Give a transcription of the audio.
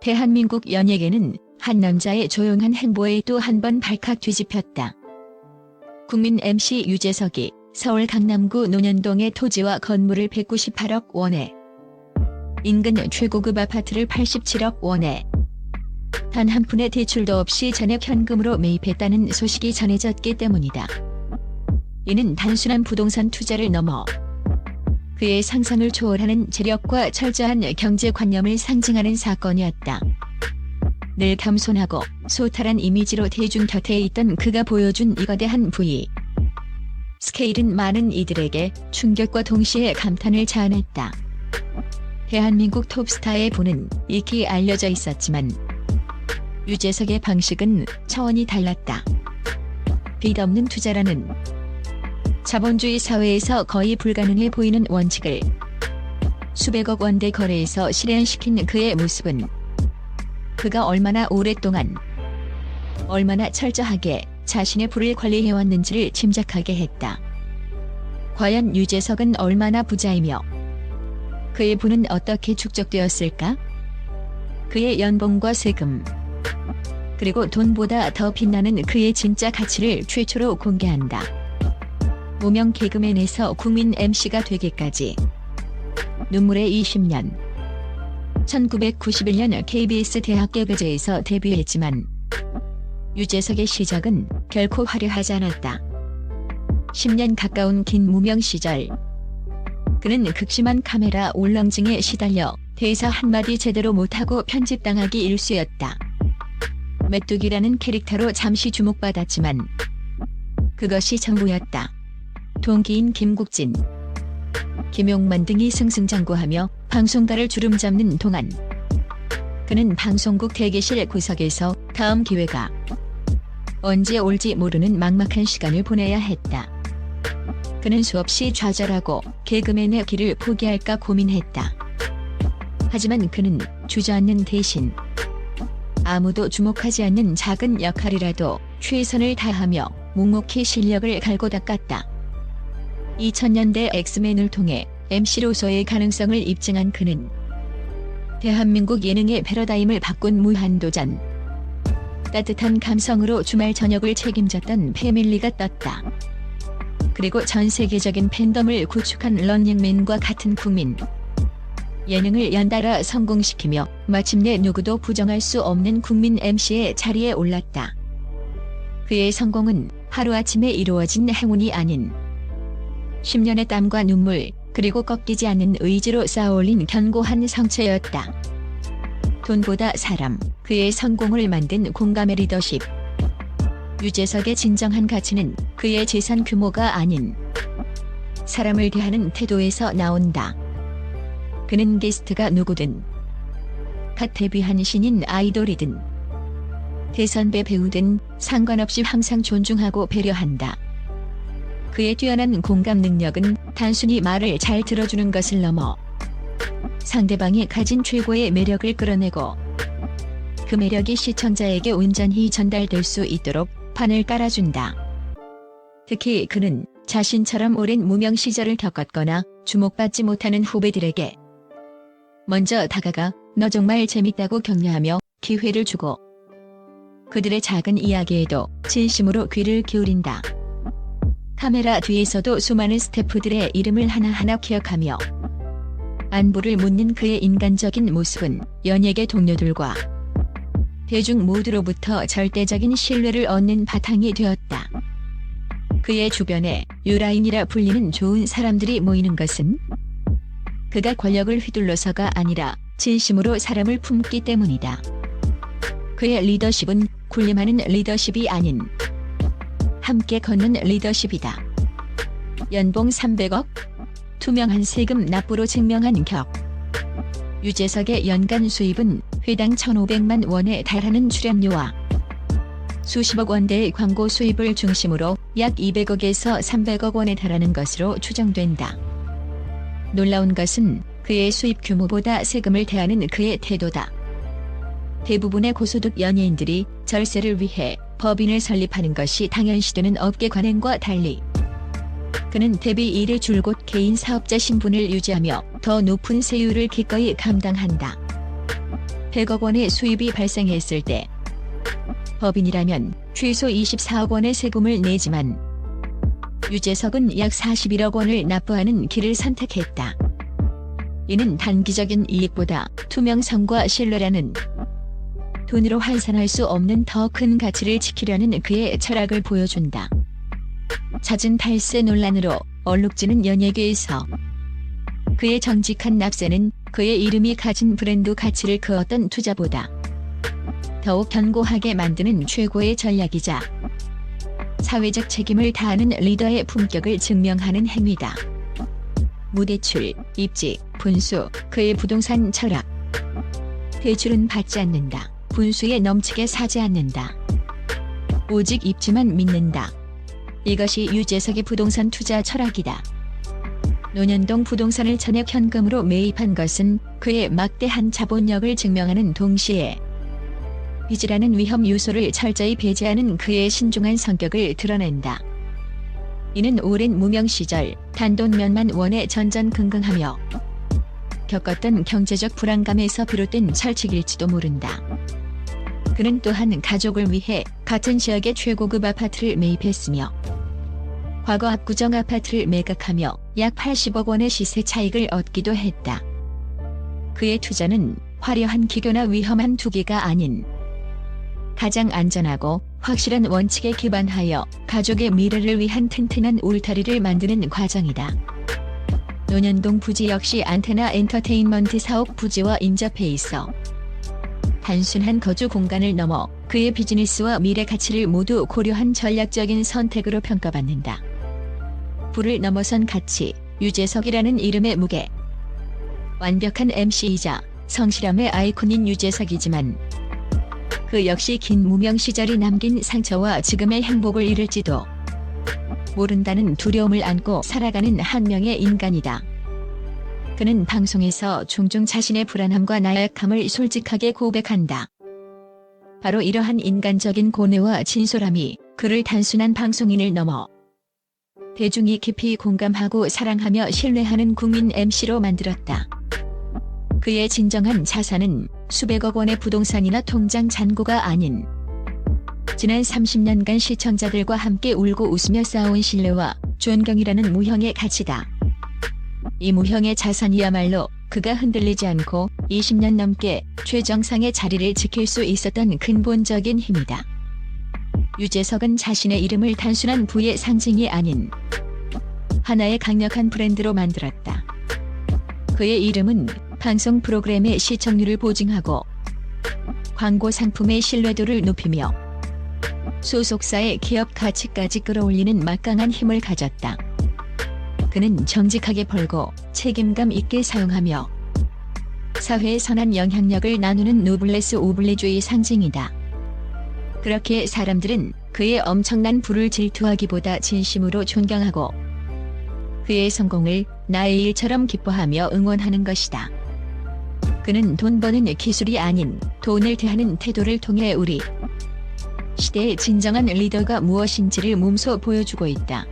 대한민국 연예계는 한 남자의 조용한 행보에 또 한 번 발칵 뒤집혔다. 국민 MC 유재석이 서울 강남구 논현동의 토지와 건물을 198억 원에, 인근 최고급 아파트를 87억 원에 단 한 푼의 대출도 없이 전액 현금으로 매입했다는 소식이 전해졌기 때문이다. 이는 단순한 부동산 투자를 넘어 그의 상상을 초월하는 재력과 철저한 경제관념을 상징하는 사건이었다. 늘 겸손하고 소탈한 이미지로 대중 곁에 있던 그가 보여준 이 거대한 부위 스케일은 많은 이들에게 충격과 동시에 감탄을 자아냈다. 대한민국 톱스타의 부는 익히 알려져 있었지만 유재석의 방식은 차원이 달랐다. 빚 없는 투자라는 자본주의 사회에서 거의 불가능해 보이는 원칙을 수백억 원대 거래에서 실현시킨 그의 모습은 그가 얼마나 오랫동안 얼마나 철저하게 자신의 부를 관리해왔는지를 짐작하게 했다. 과연 유재석은 얼마나 부자이며 그의 부는 어떻게 축적되었을까? 그의 연봉과 세금, 그리고 돈보다 더 빛나는 그의 진짜 가치를 최초로 공개한다. 무명 개그맨에서 국민 MC가 되기까지 눈물의 20년. 1991년 KBS 대학개그제에서 데뷔했지만 유재석의 시작은 결코 화려하지 않았다. 10년 가까운 긴 무명 시절, 그는 극심한 카메라 울렁증에 시달려 대사 한마디 제대로 못하고 편집당하기 일쑤였다. 메뚜기라는 캐릭터로 잠시 주목받았지만 그것이 전부였다. 동기인 김국진, 김용만 등이 승승장구하며 방송가를 주름잡는 동안 그는 방송국 대기실 구석에서 다음 기회가 언제 올지 모르는 막막한 시간을 보내야 했다. 그는 수없이 좌절하고 개그맨의 길을 포기할까 고민했다. 하지만 그는 주저앉는 대신 아무도 주목하지 않는 작은 역할이라도 최선을 다하며 묵묵히 실력을 갈고 닦았다. 2000년대 엑스맨을 통해 MC로서의 가능성을 입증한 그는 대한민국 예능의 패러다임을 바꾼 무한도전, 따뜻한 감성으로 주말 저녁을 책임졌던 패밀리가 떴다. 그리고 전 세계적인 팬덤을 구축한 런닝맨과 같은 국민 예능을 연달아 성공시키며 마침내 누구도 부정할 수 없는 국민 MC의 자리에 올랐다. 그의 성공은 하루아침에 이루어진 행운이 아닌 10년의 땀과 눈물, 그리고 꺾이지 않는 의지로 쌓아올린 견고한 성체였다. 돈보다 사람, 그의 성공을 만든 공감의 리더십. 유재석의 진정한 가치는 그의 재산 규모가 아닌 사람을 대하는 태도에서 나온다. 그는 게스트가 누구든, 갓 데뷔한 신인 아이돌이든 대선배 배우든 상관없이 항상 존중하고 배려한다. 그의 뛰어난 공감 능력은 단순히 말을 잘 들어주는 것을 넘어 상대방이 가진 최고의 매력을 끌어내고 그 매력이 시청자에게 온전히 전달될 수 있도록 판을 깔아준다. 특히 그는 자신처럼 오랜 무명 시절을 겪었거나 주목받지 못하는 후배들에게 먼저 다가가 너 정말 재밌다고 격려하며 기회를 주고 그들의 작은 이야기에도 진심으로 귀를 기울인다. 카메라 뒤에서도 수많은 스태프들의 이름을 하나하나 기억하며 안부를 묻는 그의 인간적인 모습은 연예계 동료들과 대중 모두로부터 절대적인 신뢰를 얻는 바탕이 되었다. 그의 주변에 유라인이라 불리는 좋은 사람들이 모이는 것은 그가 권력을 휘둘러서가 아니라 진심으로 사람을 품기 때문이다. 그의 리더십은 군림하는 리더십이 아닌 함께 걷는 리더십이다. 연봉 300억, 투명한 세금 납부로 증명한 격. 유재석의 연간 수입은 회당 1,500만 원에 달하는 출연료와 수십억 원대의 광고 수입을 중심으로 약 200억에서 300억 원에 달하는 것으로 추정된다. 놀라운 것은 그의 수입 규모보다 세금을 대하는 그의 태도다. 대부분의 고소득 연예인들이 절세를 위해 법인을 설립하는 것이 당연시되는 업계 관행과 달리 그는 데뷔 이래 줄곧 개인 사업자 신분을 유지하며 더 높은 세율을 기꺼이 감당한다. 100억 원의 수입이 발생했을 때 법인이라면 최소 24억 원의 세금을 내지만 유재석은 약 41억 원을 납부하는 길을 선택했다. 이는 단기적인 이익보다 투명성과 신뢰라는 돈으로 환산할 수 없는 더 큰 가치를 지키려는 그의 철학을 보여준다. 잦은 탈세 논란으로 얼룩지는 연예계에서 그의 정직한 납세는 그의 이름이 가진 브랜드 가치를 그 어떤 투자보다 더욱 견고하게 만드는 최고의 전략이자 사회적 책임을 다하는 리더의 품격을 증명하는 행위다. 무대출, 입지, 분수, 그의 부동산 철학. 대출은 받지 않는다. 분수에 넘치게 사지 않는다. 오직 입지만 믿는다. 이것이 유재석의 부동산 투자 철학이다. 논현동 부동산을 전액 현금으로 매입한 것은 그의 막대한 자본력을 증명하는 동시에 빚이라는 위험 요소를 철저히 배제하는 그의 신중한 성격을 드러낸다. 이는 오랜 무명 시절 단돈 몇만 원의 전전긍긍하며 겪었던 경제적 불안감에서 비롯된 철칙일지도 모른다. 그는 또한 가족을 위해 같은 지역의 최고급 아파트를 매입했으며 과거 압구정 아파트를 매각하며 약 80억 원의 시세 차익을 얻기도 했다. 그의 투자는 화려한 기교나 위험한 투기가 아닌 가장 안전하고 확실한 원칙에 기반하여 가족의 미래를 위한 튼튼한 울타리를 만드는 과정이다. 논현동 부지 역시 안테나 엔터테인먼트 사옥 부지와 인접해 있어 단순한 거주 공간을 넘어 그의 비즈니스와 미래 가치를 모두 고려한 전략적인 선택으로 평가받는다. 부를 넘어선 가치, 유재석이라는 이름의 무게. 완벽한 MC이자 성실함의 아이콘인 유재석이지만 그 역시 긴 무명 시절이 남긴 상처와 지금의 행복을 잃을지도 모른다는 두려움을 안고 살아가는 한 명의 인간이다. 그는 방송에서 종종 자신의 불안함과 나약함을 솔직하게 고백한다. 바로 이러한 인간적인 고뇌와 진솔함이 그를 단순한 방송인을 넘어 대중이 깊이 공감하고 사랑하며 신뢰하는 국민 MC로 만들었다. 그의 진정한 자산은 수백억 원의 부동산이나 통장 잔고가 아닌 지난 30년간 시청자들과 함께 울고 웃으며 쌓아온 신뢰와 존경이라는 무형의 가치다. 이 무형의 자산이야말로 그가 흔들리지 않고 20년 넘게 최정상의 자리를 지킬 수 있었던 근본적인 힘이다. 유재석은 자신의 이름을 단순한 부의 상징이 아닌 하나의 강력한 브랜드로 만들었다. 그의 이름은 방송 프로그램의 시청률을 보증하고 광고 상품의 신뢰도를 높이며 소속사의 기업 가치까지 끌어올리는 막강한 힘을 가졌다. 그는 정직하게 벌고 책임감 있게 사용하며 사회에 선한 영향력을 나누는 노블레스 오블레주의 상징이다. 그렇게 사람들은 그의 엄청난 부를 질투하기보다 진심으로 존경하고 그의 성공을 나의 일처럼 기뻐하며 응원하는 것이다. 그는 돈 버는 기술이 아닌 돈을 대하는 태도를 통해 우리 시대의 진정한 리더가 무엇인지를 몸소 보여주고 있다.